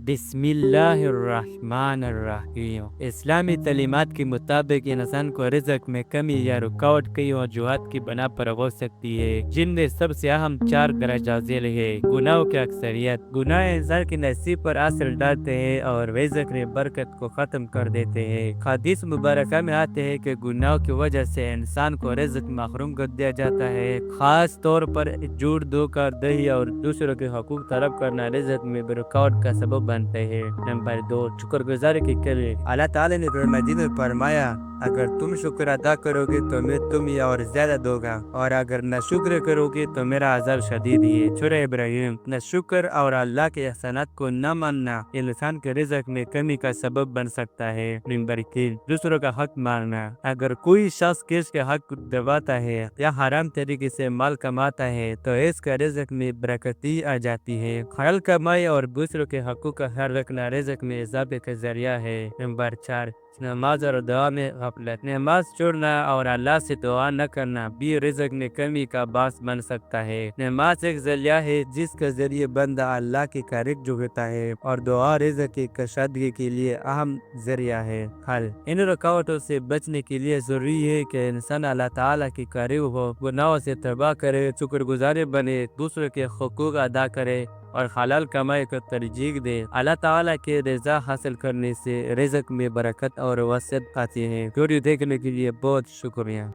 بسم اللہ الرحمن الرحیم۔ اسلامی تعلیمات کے مطابق انسان کو رزق میں کمی یا رکاوٹ کئی وجوہات کی بنا پر ہو سکتی ہے، جن میں سب سے اہم 4 درجہ ذیل ہے۔ گناہوں کی اکثریت۔ گناہ انسان کے نصیب پر اثر ڈالتے ہیں اور رزق میں برکت کو ختم کر دیتے ہیں۔ حدیث مبارکہ میں آتے ہیں کہ گناہوں کی وجہ سے انسان کو رزق محروم کر دیا جاتا ہے، خاص طور پر جھوٹ، دھوکہ دہی اور دوسروں کے حقوق طلب کرنا رزق میں رکاوٹ کا سبب بنتے ہیں۔ نمبر 2، شکر گزاری کی کمی۔ اللہ تعالیٰ نے قرآن مجید میں فرمایا، اگر تم شکر ادا کرو گے تو میں تمہیں اور زیادہ دوں گا، اور اگر نہ شکر کرو گے تو میرا عذاب شدید ہے۔ سورہ ابراہیم۔ نہ شکر اور اللہ کے احسانات کو نہ ماننا انسان کے رزق میں کمی کا سبب بن سکتا ہے۔ نمبر 3، دوسروں کا حق مارنا۔ اگر کوئی شخص کس کے حق دباتا ہے یا حرام طریقے سے مال کماتا ہے تو اس کا رزق میں برکتی آ جاتی ہے۔ حلال کمائی اور دوسروں کے حقوق کا خیال رکھنا رزق میں اضافے کا ذریعہ ہے۔ نمبر 4، نماز اور دعا میں غفلت۔ نماز چھوڑنا اور اللہ سے دعا نہ کرنا بھی رزق میں کمی کا باعث بن سکتا ہے۔ نماز ایک ذریعہ ہے جس کے ذریعے بندہ اللہ کے قریب ہوتا ہے، اور دعا رزق کی کشادگی کے لیے اہم ذریعہ ہے۔ حل۔ ان رکاوٹوں سے بچنے کے لیے ضروری ہے کہ انسان اللہ تعالیٰ کے قریب ہو، گناہوں سے توبہ کرے، شکر گزار بنے، دوسروں کے حقوق ادا کرے اور حلال کمائی کو ترجیح دے۔ اللہ تعالیٰ کی رضا حاصل کرنے سے رزق میں برکت اور وسعت آتی ہے۔ ویڈیو دیکھنے کے لیے بہت شکریہ۔